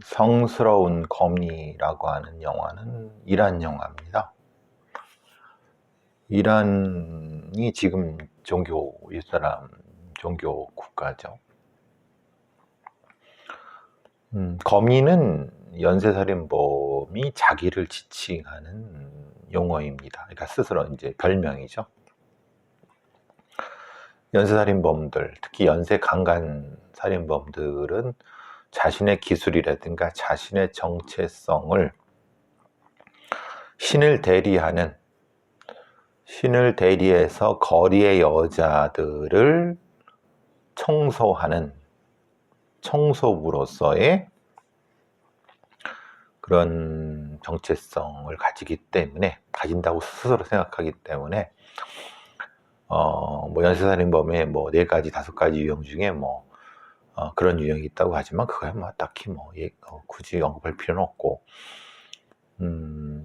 성스러운 거미라고 하는 영화는 이란 영화입니다. 이란이 지금 이슬람 종교 국가죠. 거미는 연쇄살인범이 자기를 지칭하는 용어입니다. 그러니까 스스로 이제 별명이죠. 연쇄살인범들, 특히 연쇄 강간 살인범들은 자신의 기술이라든가 자신의 정체성을 신을 대리해서 거리의 여자들을 청소하는 청소부로서의 그런 정체성을 가진다고 스스로 생각하기 때문에 뭐 연쇄살인범의 뭐 4가지, 5가지 유형 중에 그런 유형이 있다고 하지만 그거야 뭐 딱히 굳이 언급할 필요는 없고,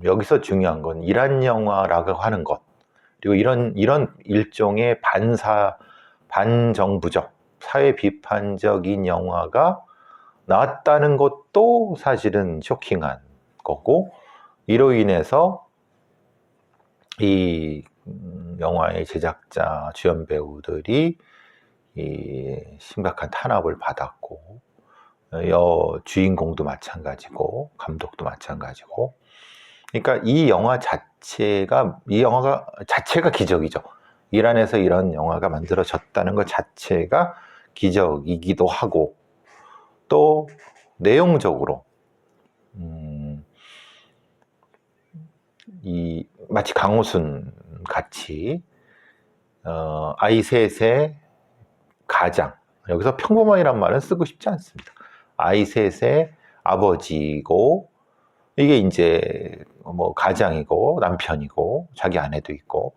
여기서 중요한 건 이란 영화라고 하는 것, 그리고 이런 일종의 반정부적, 사회 비판적인 영화가 나왔다는 것도 사실은 쇼킹한 거고, 이로 인해서 이 영화의 제작자, 주연 배우들이 이 심각한 탄압을 받았고, 주인공도 마찬가지고, 감독도 마찬가지고. 그러니까 이 영화가 자체가 기적이죠. 이란에서 이런 영화가 만들어졌다는 것 자체가 기적이기도 하고, 또 내용적으로 마치 강호순 같이 아이 셋의 가장, 여기서 평범한이란 말은 쓰고 싶지 않습니다. 아이 셋의 아버지고, 이게 이제 뭐 가장이고 남편이고 자기 아내도 있고,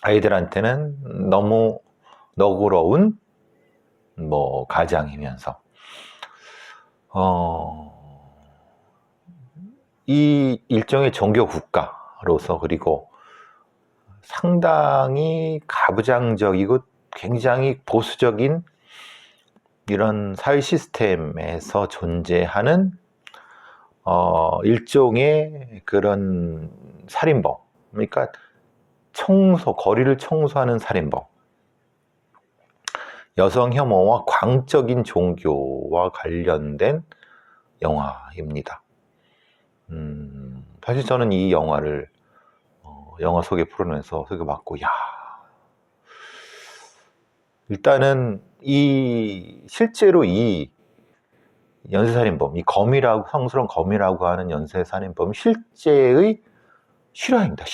아이들한테는 너무 너그러운 뭐 가장이면서 이 일종의 종교 국가로서, 그리고 상당히 가부장적이고 굉장히 보수적인 이런 사회 시스템에서 존재하는 일종의 그런 살인범, 그러니까 거리를 청소하는 살인범, 여성 혐오와 광적인 종교와 관련된 영화입니다. 사실 저는 이 영화를 영화 소개 프로그램에서 소개받고, 일단은 실제로 이 연쇄살인범, 이 성스러운 거미라고 하는 연쇄살인범 실제의 실화입니다.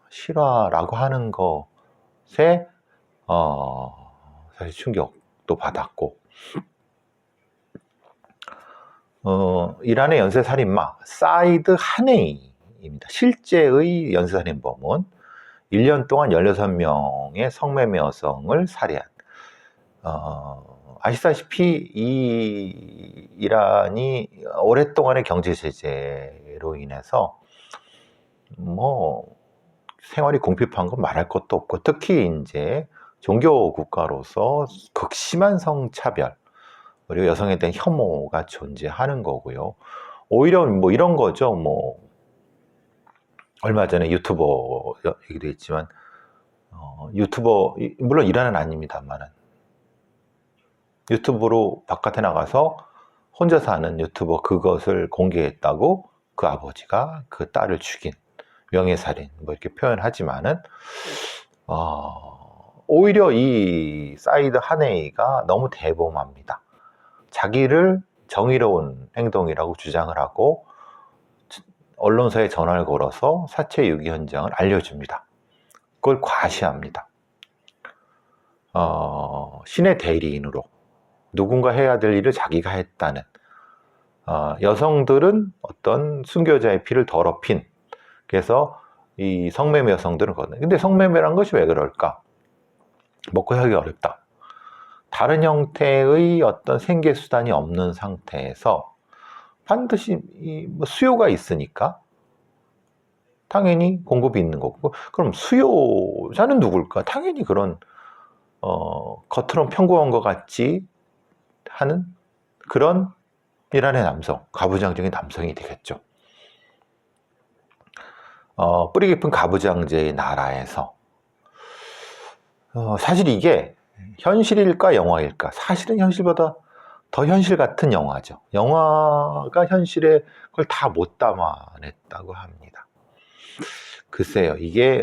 실화라고 하는 것에 사실 충격도 받았고, 이란의 연쇄살인마 사이드 하네이입니다. 실제의 연쇄살인범은 1년 동안 16명의 성매매 여성을 살해한, 아시다시피 이 이란이 오랫동안의 경제 제재로 인해서 생활이 궁핍한 건 말할 것도 없고, 특히 이제 종교 국가로서 극심한 성차별, 그리고 여성에 대한 혐오가 존재하는 거고요. 오히려 이런 거죠. 얼마 전에 유튜버 얘기도 했지만, 유튜버, 물론 이란은 아닙니다만은, 유튜브로 바깥에 나가서 혼자 사는 유튜버 그것을 공개했다고 그 아버지가 그 딸을 죽인 명예살인 이렇게 표현하지만은, 오히려 이 사이드 하네이가 너무 대범합니다. 자기를 정의로운 행동이라고 주장을 하고 언론사에 전화를 걸어서 사체 유기 현장을 알려줍니다. 그걸 과시합니다. 신의 대리인으로 누군가 해야 될 일을 자기가 했다는, 여성들은 어떤 순교자의 피를 더럽힌, 그래서 이 성매매 여성들은 그거든. 근데 성매매란 것이 왜 그럴까? 먹고 살기 어렵다. 다른 형태의 어떤 생계 수단이 없는 상태에서 반드시 수요가 있으니까 당연히 공급이 있는 거고, 그럼 수요자는 누굴까? 당연히 그런 겉으로는 평범한 것 같지 하는 그런 이란의 남성, 가부장적인 남성이 되겠죠. 뿌리 깊은 가부장제의 나라에서 사실 이게 현실일까 영화일까? 사실은 현실보다 더 현실 같은 영화죠. 영화가 현실에 그걸 다 못 담아냈다고 합니다. 글쎄요, 이게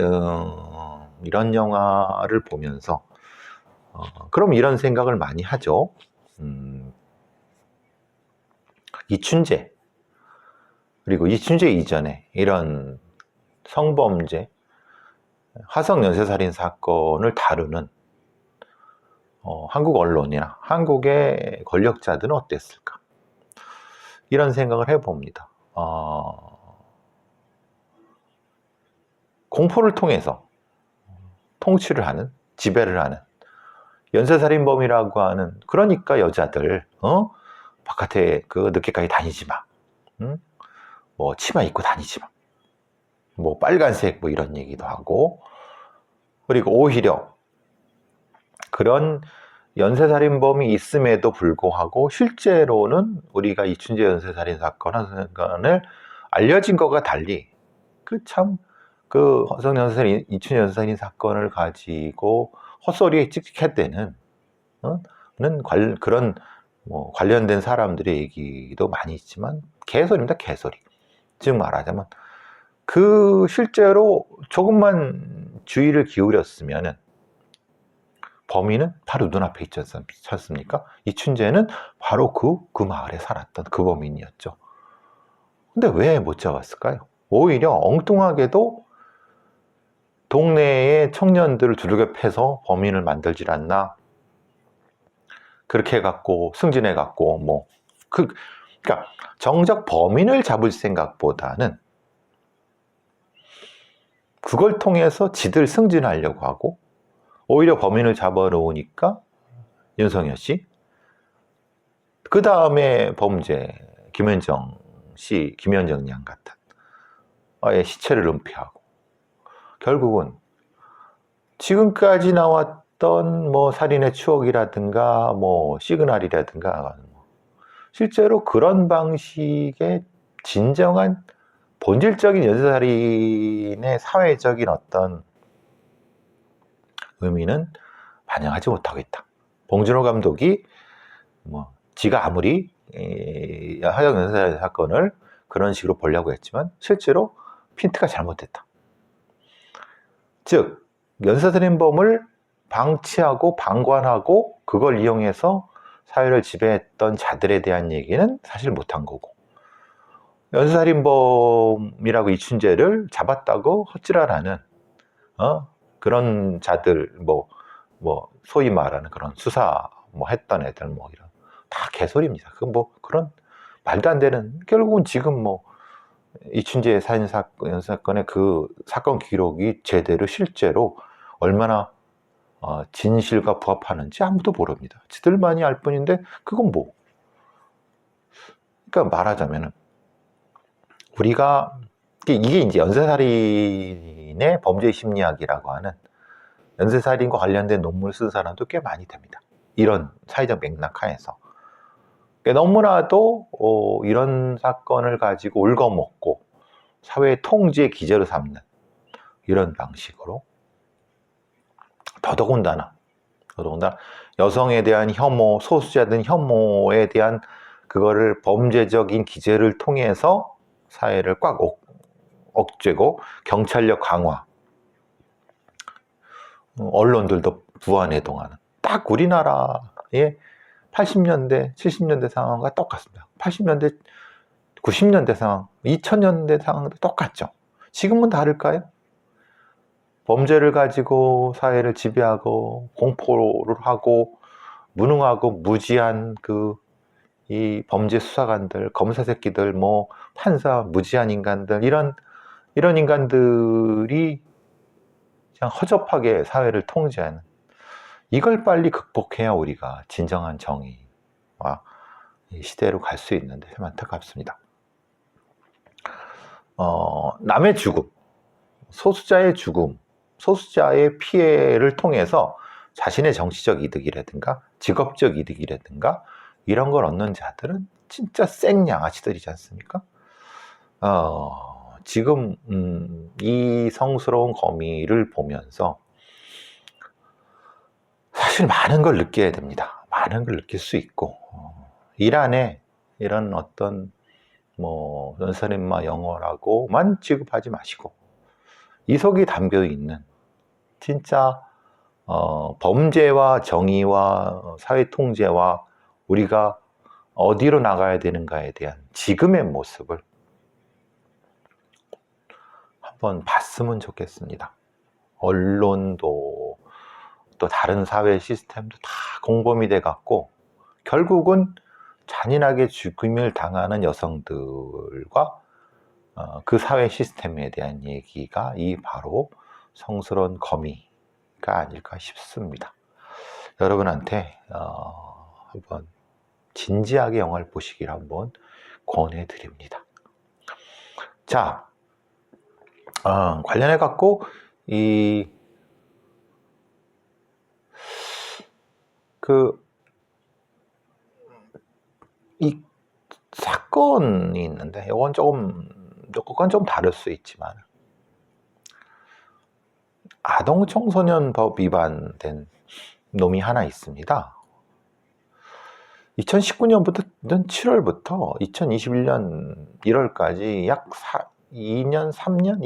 이런 영화를 보면서 그럼 이런 생각을 많이 하죠. 이춘재 그리고 이춘재 이전에 이런 성범죄, 화성 연쇄살인 사건을 다루는 한국 언론이나 한국의 권력자들은 어땠을까? 이런 생각을 해봅니다. 공포를 통해서 통치를 하는, 지배를 하는 연쇄살인범이라고 하는, 그러니까 여자들 바깥에 늦게까지 다니지 마, 뭐 치마 입고 다니지 마, 뭐 빨간색 뭐 이런 얘기도 하고, 그리고 오히려 그런 연쇄살인범이 있음에도 불구하고 실제로는 우리가 이춘재 연쇄살인 사건을 알려진 것과 달리 화성 연쇄살인, 이춘재 연쇄살인 사건을 가지고 헛소리에 찍찍했대는 그런 뭐 관련된 사람들의 얘기도 많이 있지만 개소리입니다, 개소리. 즉 말하자면 실제로 조금만 주의를 기울였으면은 범인은 바로 눈앞에 있지 않습니까? 이춘재는 바로 그 마을에 살았던 그 범인이었죠. 근데 왜 못 잡았을까요? 오히려 엉뚱하게도 동네의 청년들을 두들겨 패서 범인을 만들질 않나? 그렇게 해갖고 승진해갖고 그러니까 정작 범인을 잡을 생각보다는 그걸 통해서 지들 승진하려고 하고, 오히려 범인을 잡아놓으니까 윤석열 씨, 그 다음에 범죄 김현정 씨, 김현정 양 같은 아예 시체를 은폐하고, 결국은 지금까지 나왔던 뭐 살인의 추억이라든가 뭐 시그널이라든가 실제로 그런 방식의 진정한 본질적인 연쇄살인의 사회적인 어떤 의미는 반영하지 못하고 있다. 봉준호 감독이 지가 아무리 화성 연쇄살인 사건을 그런 식으로 보려고 했지만 실제로 핀트가 잘못됐다. 즉 연쇄살인범을 방치하고 방관하고 그걸 이용해서 사회를 지배했던 자들에 대한 얘기는 사실 못한 거고, 연쇄살인범이라고 이춘재를 잡았다고 헛질하라는 그런 자들, 소위 말하는 그런 수사 했던 애들 이런 다 개소리입니다. 그런 말도 안 되는, 결국은 지금 이춘재 살인 사건의 그 사건 기록이 제대로 실제로 얼마나 진실과 부합하는지 아무도 모릅니다. 지들만이 알 뿐인데 그건 그러니까 말하자면은 우리가 이게 이제 연쇄살인의 범죄 심리학이라고 하는, 연쇄살인과 관련된 논문을 쓴 사람도 꽤 많이 됩니다. 이런 사회적 맥락 하에서 너무나도 이런 사건을 가지고 울거먹고 사회의 통제의 기제로 삼는 이런 방식으로, 더더군다나 여성에 대한 혐오, 소수자든 혐오에 대한 그거를 범죄적인 기제를 통해서 사회를 꽉 억제고, 경찰력 강화, 언론들도 부안해동하는, 딱 우리나라의 80년대, 70년대 상황과 똑같습니다. 80년대, 90년대 상황, 2000년대 상황도 똑같죠. 지금은 다를까요? 범죄를 가지고 사회를 지배하고 공포를 하고 무능하고 무지한 이 범죄 수사관들, 검사 새끼들, 판사, 무지한 인간들, 이런 인간들이 그냥 허접하게 사회를 통제하는, 이걸 빨리 극복해야 우리가 진정한 정의와 시대로 갈 수 있는데 참 안타깝습니다. 남의 죽음, 소수자의 죽음, 소수자의 피해를 통해서 자신의 정치적 이득이라든가 직업적 이득이라든가 이런 걸 얻는 자들은 진짜 생 양아치들이지 않습니까? 지금 이 성스러운 거미를 보면서 사실 많은 걸 느껴야 됩니다. 많은 걸 느낄 수 있고 일 안에 이런 어떤 뭐 연산인마 영어라고만 취급하지 마시고 이 속에 담겨 있는 진짜 범죄와 정의와 사회 통제와 우리가 어디로 나가야 되는가에 대한 지금의 모습을 한번 봤으면 좋겠습니다. 언론도 또 다른 사회 시스템도 다 공범이 돼 갖고 결국은 잔인하게 죽임을 당하는 여성들과 그 사회 시스템에 대한 얘기가 이 바로 성스러운 거미가 아닐까 싶습니다. 여러분한테 한번 진지하게 영화를 보시기를 한번 권해드립니다. 자, 관련해 갖고 이 사건이 있는데 이건 조금 좀 다를 수 있지만 아동 청소년법 위반된 놈이 하나 있습니다. 2019년부터 7월부터 2021년 1월까지 약 2년, 3년,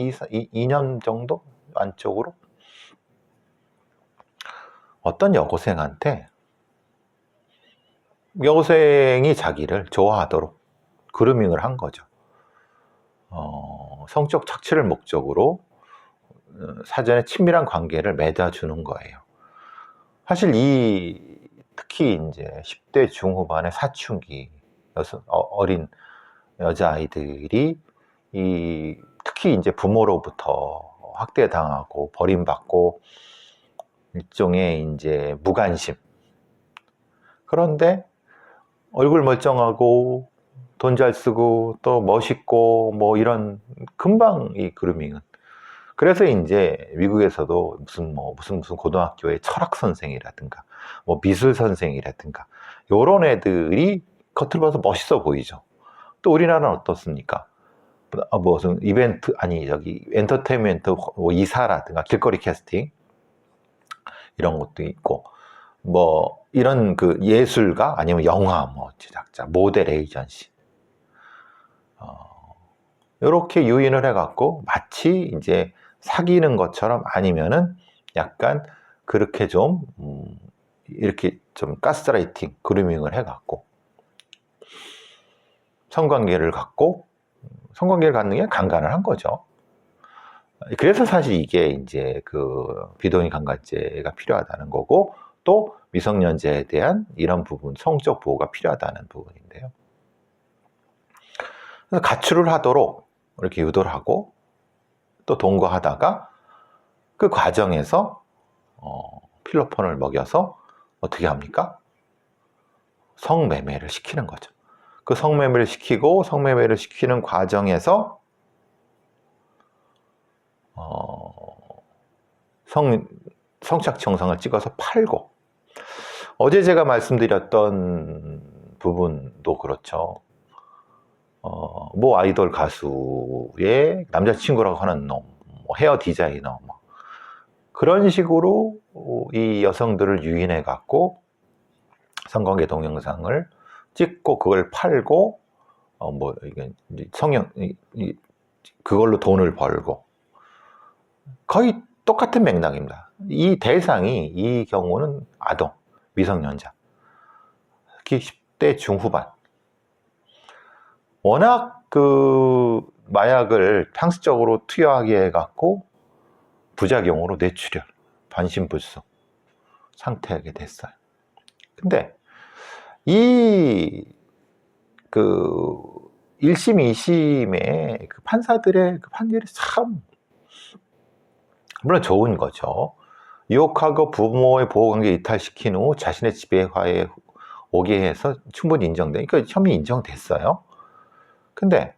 2년 정도 안쪽으로 어떤 여고생한테 여고생이 자기를 좋아하도록 그루밍을 한 거죠. 성적 착취를 목적으로 사전에 친밀한 관계를 맺어주는 거예요. 사실 특히 이제 10대 중후반의 사춘기 어린 여자아이들이 특히 이제 부모로부터 학대당하고 버림받고 일종의 이제 무관심. 그런데 얼굴 멀쩡하고 돈 잘 쓰고 또 멋있고 뭐 이런 금방 이 그루밍은. 그래서 이제 미국에서도 무슨 고등학교의 철학 선생이라든가 뭐 미술 선생이라든가 요런 애들이 겉으로 봐서 멋있어 보이죠. 또 우리나라는 어떻습니까? 무슨 이벤트 엔터테인먼트 이사라든가 길거리 캐스팅 이런 것도 있고 뭐 이런 그 예술가 아니면 영화 뭐 제작자 모델 에이전시 이렇게 유인을 해갖고 마치 이제 사귀는 것처럼 아니면은 약간 그렇게 좀 이렇게 좀 가스라이팅 그루밍을 해갖고 성관계를 갖는 게 강간을 한 거죠. 그래서 사실 이게 이제 그 비동의 강간죄가 필요하다는 거고 또 미성년자에 대한 이런 부분 성적 보호가 필요하다는 부분인데요. 그래서 가출을 하도록 이렇게 유도를 하고 또 동거하다가 그 과정에서 필로폰을 먹여서 어떻게 합니까? 성매매를 시키는 거죠. 그 성매매를 시키는 과정에서 성착취 영상을 찍어서 팔고 어제 제가 말씀드렸던 부분도 그렇죠. 뭐 아이돌 가수의 남자친구라고 하는 놈, 뭐 헤어 디자이너, 뭐 그런 식으로 이 여성들을 유인해 갖고 성관계 동영상을 찍고 그걸 팔고 뭐 이게 그걸로 돈을 벌고 거의 똑같은 맥락입니다. 이 대상이 이 경우는 아동, 미성년자, 특히 10대 중후반. 워낙 그 마약을 상습적으로 투여하게 해갖고 부작용으로 뇌출혈, 반신불수 상태하게 됐어요. 근데 그 1심, 2심의 그 판사들의 그 판결이 참 물론 좋은 거죠. 유혹하고 부모의 보호관계 이탈시킨 후 자신의 지배하에 오게 해서 충분히 인정돼. 그러니까 혐의 인정됐어요. 근데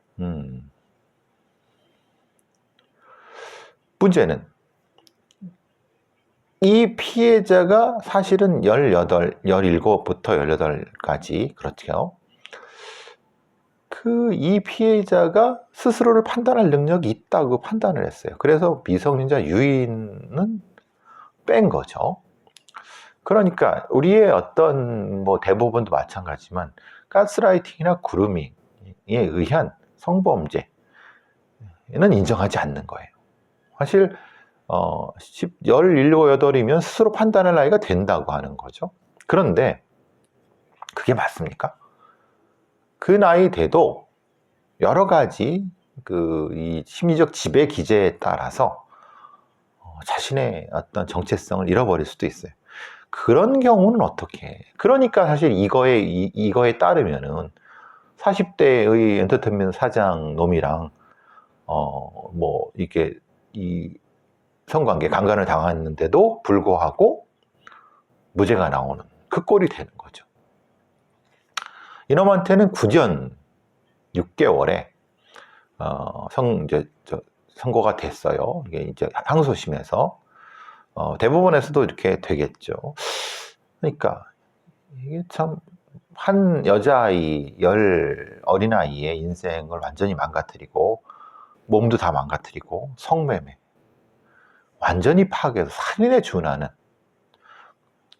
문제는 이 피해자가 사실은 17부터 18까지 그렇죠. 이 피해자가 스스로를 판단할 능력이 있다고 판단을 했어요. 그래서 미성년자 유인은 뺀 거죠. 그러니까 우리의 어떤 뭐 대부분도 마찬가지지만 가스라이팅이나 그루밍에 의한 성범죄는 인정하지 않는 거예요. 사실 17, 8이면 스스로 판단할 나이가 된다고 하는 거죠. 그런데 그게 맞습니까? 그 나이 돼도 여러 가지 이 심리적 지배 기제에 따라서 자신의 어떤 정체성을 잃어버릴 수도 있어요. 그런 경우는 어떻게 해? 그러니까 사실 이거에 따르면은 40대의 엔터테인먼트 사장 놈이랑 뭐 이게 이 성관계 강간을 당했는데도 불구하고 무죄가 나오는 그 꼴이 되는 거죠. 이놈한테는 9년 6개월에 선고가 됐어요. 이게 이제 항소심에서 대법원에서도 이렇게 되겠죠. 그러니까 이게 참 한 여자아이, 어린아이의 인생을 완전히 망가뜨리고 몸도 다 망가뜨리고 성매매 완전히 파괴해서 살인에 준하는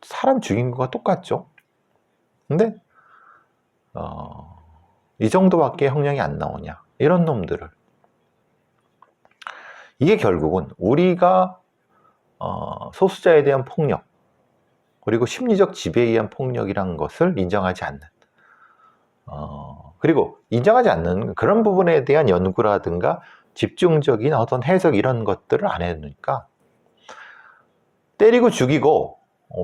사람 죽인 것과 똑같죠. 근데 이 정도밖에 형량이 안 나오냐 이런 놈들을 이게 결국은 우리가 소수자에 대한 폭력 그리고 심리적 지배에 의한 폭력이라는 것을 인정하지 않는 그리고 인정하지 않는 그런 부분에 대한 연구라든가 집중적인 어떤 해석 이런 것들을 안 해놓으니까 때리고 죽이고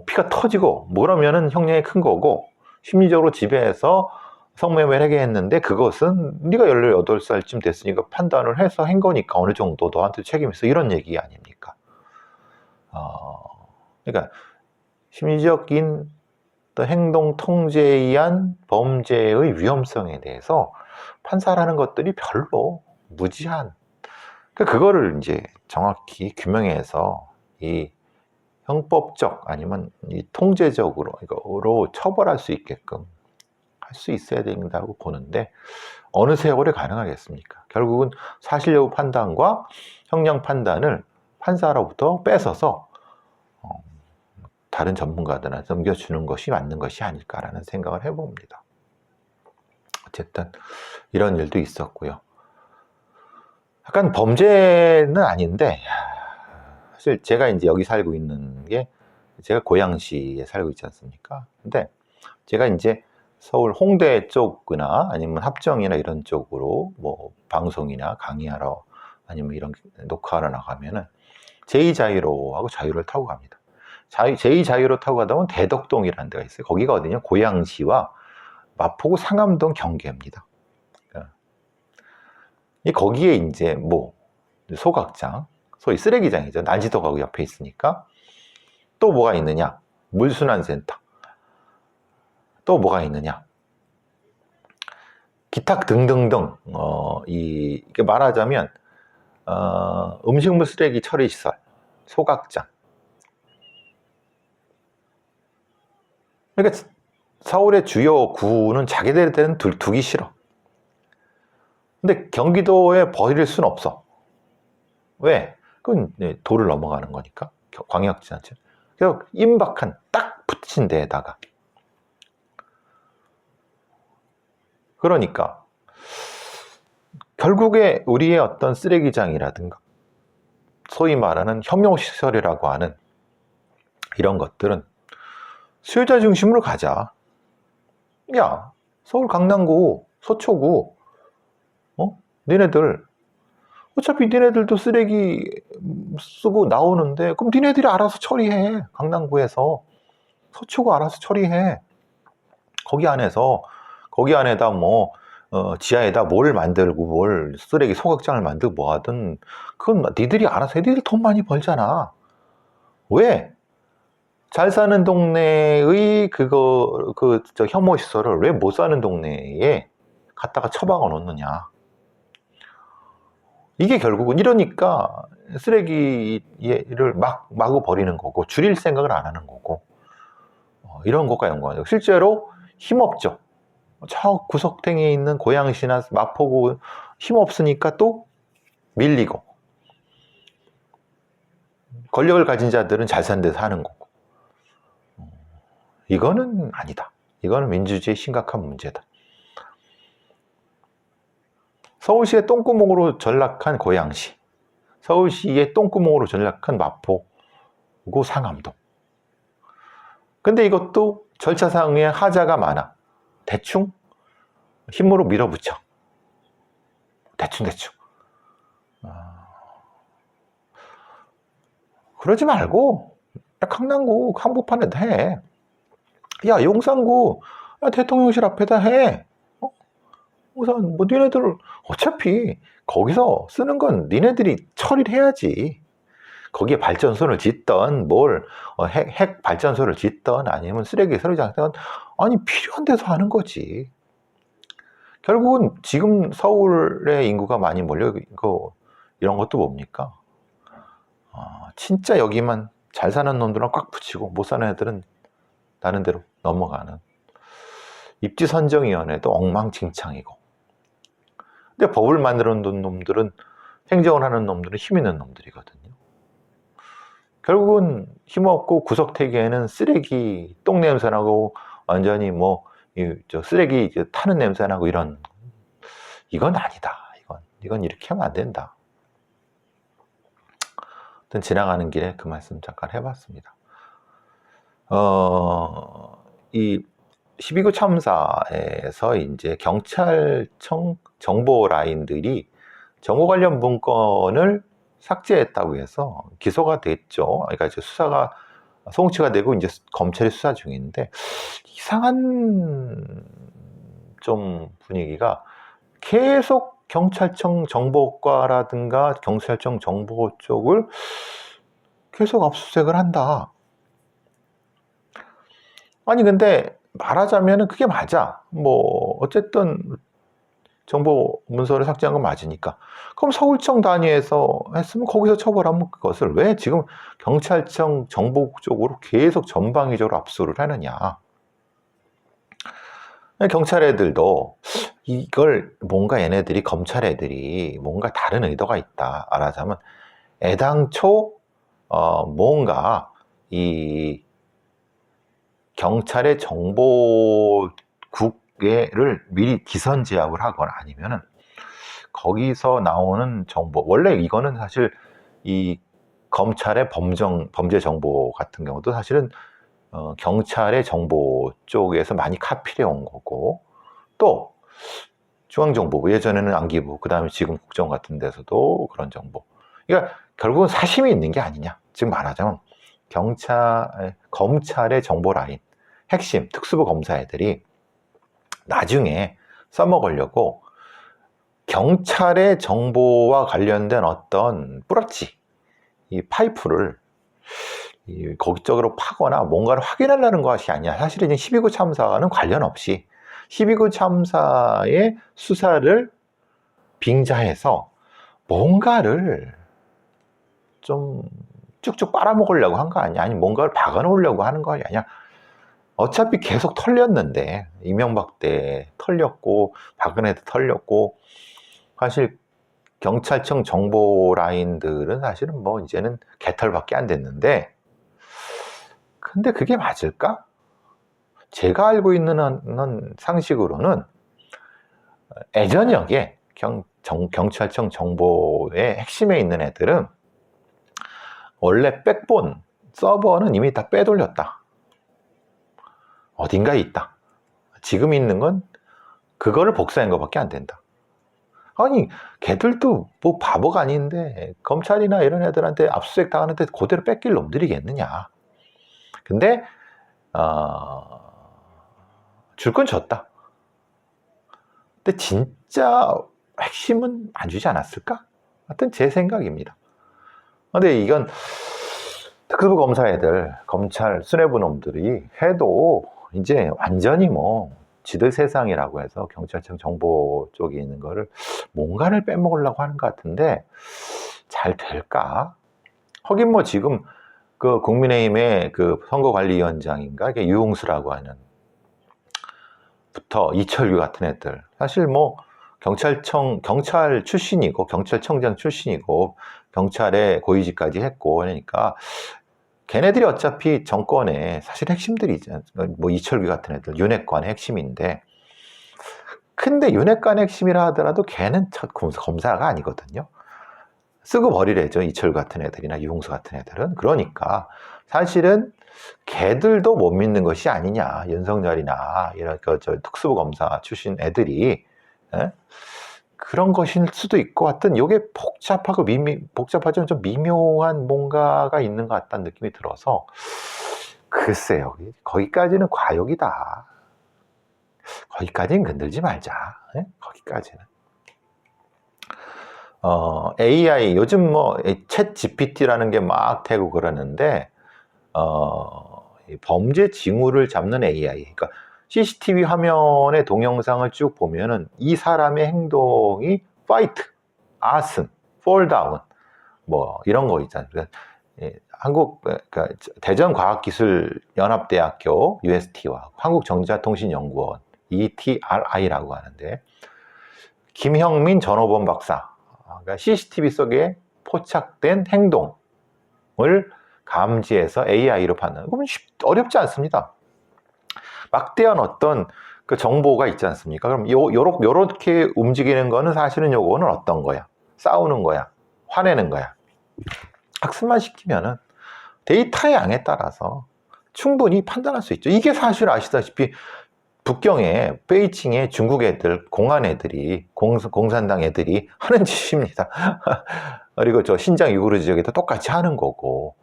피가 터지고 뭐 그러면은 형량이 큰 거고 심리적으로 지배해서 성매매를 하게 했는데 그것은 네가 18살쯤 됐으니까 판단을 해서 한 거니까 어느 정도 너한테 책임이 있어 이런 얘기 아닙니까? 그러니까 심리적인 행동 통제에 의한 범죄의 위험성에 대해서 판사라는 것들이 별로 무지한 그거를 이제 정확히 규명해서 이 형법적 아니면 이 통제적으로 이거로 처벌할 수 있게끔 할 수 있어야 된다고 보는데 어느 세월에 가능하겠습니까? 결국은 사실 여부 판단과 형량 판단을 판사로부터 뺏어서 다른 전문가들한테 넘겨주는 것이 맞는 것이 아닐까라는 생각을 해봅니다. 어쨌든 이런 일도 있었고요. 약간 범죄는 아닌데 사실 제가 이제 여기 살고 있는 게 제가 고양시에 살고 있지 않습니까? 근데 제가 이제 서울 홍대 쪽이나 아니면 합정이나 이런 쪽으로 뭐 방송이나 강의하러 아니면 이런 녹화하러 나가면은 제2자유로하고 자유를 타고 갑니다. 제2자유로 타고 가다 보면 대덕동이라는 데가 있어요. 거기가 어디냐? 고양시와 마포구 상암동 경계입니다. 거기에 이제 뭐 소각장, 소위 쓰레기장이죠. 난지도가 옆에 있으니까 또 뭐가 있느냐? 물순환센터. 또 뭐가 있느냐? 기타 등등등. 이게 말하자면 음식물 쓰레기 처리 시설, 소각장. 그러니까 서울의 주요 구는 자기들한테는 두기 싫어. 근데 경기도에 버릴 수는 없어. 왜? 그건 도를 넘어가는 거니까. 광역지자체. 그래서 임박한 딱 붙인 데에다가. 그러니까 결국에 우리의 어떤 쓰레기장이라든가 소위 말하는 혐오시설이라고 하는 이런 것들은 수요자 중심으로 가자. 야, 서울 강남구, 서초구, 니네들 어차피 니네들도 쓰레기 쓰고 나오는데 그럼 니네들이 알아서 처리해. 강남구에서 서초구 알아서 처리해. 거기 안에다 뭐 지하에다 뭘 만들고 뭘 쓰레기 소각장을 만들고 뭐 하든 그건 니들이 알아서 해. 니들 돈 많이 벌잖아. 왜? 잘 사는 동네의 저 혐오 시설을 왜 못 사는 동네에 갖다가 처박아 놓느냐. 이게 결국은 이러니까 쓰레기를 마구 버리는 거고 줄일 생각을 안 하는 거고 이런 것과 연관해요. 실제로 힘없죠. 저 구석탱이에 있는 고양시나 마포구 힘없으니까 또 밀리고, 권력을 가진 자들은 잘 사는 데서 하는 거고. 이거는 아니다. 이거는 민주주의의 심각한 문제다. 서울시의 똥구멍으로 전락한 고양시, 서울시의 똥구멍으로 전락한 마포구 상암동. 근데 이것도 절차상에 하자가 많아. 대충 힘으로 밀어붙여. 대충. 그러지 말고 강남구 한복판에다 해. 야, 용산구 대통령실 앞에다 해. 우선 뭐 니네들 어차피 거기서 쓰는 건 니네들이 처리를 해야지. 거기에 발전소를 짓던 핵 발전소를 짓던 아니면 쓰레기 처리장던 아니 필요한 데서 하는 거지. 결국은 지금 서울의 인구가 많이 몰려 있고 이런 것도 뭡니까? 진짜 여기만 잘 사는 놈들은 꽉 붙이고 못 사는 애들은 다른 데로 넘어가는. 입지선정위원회도 엉망진창이고. 근데 법을 만들어 놓은 놈들은, 행정을 하는 놈들은 힘 있는 놈들이거든요. 결국은 힘없고 구석탱이에는 쓰레기 똥 냄새나고 완전히 쓰레기 타는 냄새나고 이런. 이건 아니다. 이건 이렇게 하면 안 된다. 하여튼 지나가는 길에 그 말씀 잠깐 해봤습니다. 이 12구 참사에서 이제 경찰청 정보 라인들이 정보 관련 문건을 삭제했다고 해서 기소가 됐죠. 그러니까 이제 수사가 송치가 되고 이제 검찰이 수사 중인데, 이상한 좀 분위기가 계속 경찰청 정보과라든가 경찰청 정보 쪽을 계속 압수수색을 한다. 아니 근데 말하자면 그게 맞아. 어쨌든 정보 문서를 삭제한 건 맞으니까. 그럼 서울청 단위에서 했으면 거기서 처벌하면 그것을 왜 지금 경찰청 정보 쪽으로 계속 전방위적으로 압수를 하느냐. 경찰 애들도 이걸 뭔가 얘네들이 검찰 애들이 뭔가 다른 의도가 있다. 말하자면 애당초 뭔가 이 경찰의 정보국을 미리 기선제압을 하거나 아니면은 거기서 나오는 정보, 원래 이거는 사실 이 검찰의 범죄 정보 같은 경우도 사실은 경찰의 정보 쪽에서 많이 카피해 온 거고, 또 중앙정보부, 예전에는 안기부, 그 다음에 지금 국정 같은 데서도 그런 정보. 그러니까 결국은 사심이 있는 게 아니냐. 지금 말하자면 검찰의 정보 라인, 핵심 특수부 검사 애들이 나중에 써먹으려고 경찰의 정보와 관련된 어떤 뿌러치, 이 파이프를 거기적으로 파거나 뭔가를 확인하려는 것이 아니야. 사실은 12구 참사와는 관련 없이 12구 참사의 수사를 빙자해서 뭔가를 좀 쭉쭉 빨아먹으려고 한 거 아니야? 아니 뭔가를 박아놓으려고 하는 거 아니야? 어차피 계속 털렸는데, 이명박 때 털렸고 박근혜 때 털렸고, 사실 경찰청 정보 라인들은 사실은 이제는 개털밖에 안 됐는데, 근데 그게 맞을까? 제가 알고 있는 상식으로는 예전역에 경찰청 정보의 핵심에 있는 애들은 원래 백본 서버는 이미 다 빼돌렸다. 어딘가에 있다. 지금 있는 건 그거를 복사한 것밖에 안 된다. 아니 걔들도 바보가 아닌데 검찰이나 이런 애들한테 압수수색 당하는데 그대로 뺏길 놈들이겠느냐. 근데 줄 건 줬다. 근데 진짜 핵심은 안 주지 않았을까? 하여튼 제 생각입니다. 근데 이건 특수부 검사 애들, 검찰 수뇌부 놈들이 해도 이제 완전히 지들 세상이라고 해서 경찰청 정보 쪽에 있는 거를 뭔가를 빼먹으려고 하는 것 같은데 잘 될까? 하긴 지금 그 국민의힘의 그 선거관리위원장인가, 이게 유홍수라고 하는 때부터 이철규 같은 애들, 사실 뭐 경찰 출신이고 경찰청장 출신이고 경찰에 고위직까지 했고 그러니까 걔네들이 어차피 정권의 사실 핵심들이죠. 뭐 이철규 같은 애들 윤핵관의 핵심인데, 근데 윤핵관의 핵심이라 하더라도 걔는 검사가 아니거든요. 쓰고 버리래죠. 이철규 같은 애들이나 유홍수 같은 애들은. 그러니까 사실은 걔들도 못 믿는 것이 아니냐. 윤석열이나 이런 특수부 검사 출신 애들이 그런 것일 수도 있고, 하여튼 이게 복잡하지만 좀 미묘한 뭔가가 있는 것 같다는 느낌이 들어서, 글쎄요, 거기까지는 과욕이다. 거기까지는 건들지 말자. 거기까지는. AI, 요즘 뭐, 챗 GPT라는 게 막 되고 그러는데, 범죄 징후를 잡는 AI. 그러니까 CCTV 화면의 동영상을 쭉 보면은 이 사람의 행동이 파이트, 아슨, 폴다운, 뭐, 이런 거 있잖아요. 그러니까 대전과학기술연합대학교 UST와 한국정자통신연구원 ETRI라고 하는데, 김형민 전호범 박사, 그러니까 CCTV 속에 포착된 행동을 감지해서 AI로 판단하는, 그러면 어렵지 않습니다. 막대한 어떤 그 정보가 있지 않습니까? 그럼 요렇게 움직이는 거는 사실은 요거는 어떤 거야? 싸우는 거야? 화내는 거야? 학습만 시키면은 데이터의 양에 따라서 충분히 판단할 수 있죠. 이게 사실 아시다시피 북경에 베이징에 중국 애들, 공안 애들이, 공산당 애들이 하는 짓입니다. 그리고 저 신장 유구르 지역에도 똑같이 하는 거고.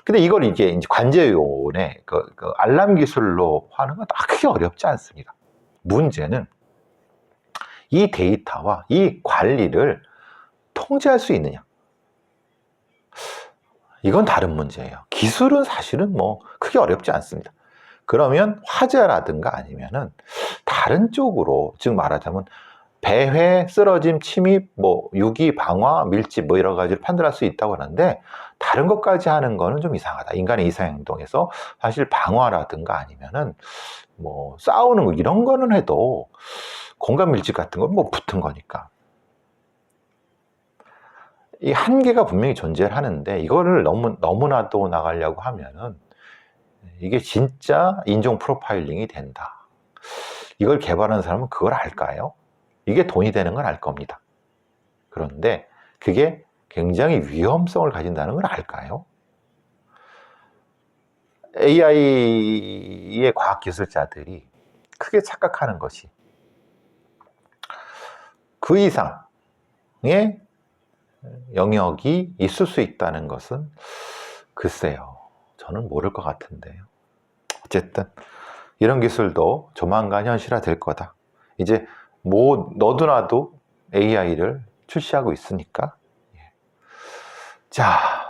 근데 이걸 이제 관제요원의 그 알람 기술로 하는 건 크게 어렵지 않습니다. 문제는 이 데이터와 이 관리를 통제할 수 있느냐. 이건 다른 문제예요. 기술은 사실은 뭐 크게 어렵지 않습니다. 그러면 화재라든가 아니면은 다른 쪽으로, 즉 말하자면 배회, 쓰러짐, 침입, 뭐 유기, 방화, 밀집 뭐 여러 가지를 판단할 수 있다고 하는데, 다른 것까지 하는 거는 좀 이상하다. 인간의 이상 행동에서 사실 방화라든가 아니면은 뭐 싸우는 거 이런 거는 해도 공간 밀집 같은 건 뭐 붙은 거니까. 이 한계가 분명히 존재하는데 이거를 너무나도 나가려고 하면은 이게 진짜 인종 프로파일링이 된다. 이걸 개발하는 사람은 그걸 알까요? 이게 돈이 되는 건 알 겁니다. 그런데 그게 굉장히 위험성을 가진다는 걸 알까요? AI의 과학기술자들이 크게 착각하는 것이 그 이상의 영역이 있을 수 있다는 것은 글쎄요, 저는 모를 것 같은데요. 어쨌든 이런 기술도 조만간 현실화 될 거다. 이제 뭐 너도 나도 AI를 출시하고 있으니까. 자,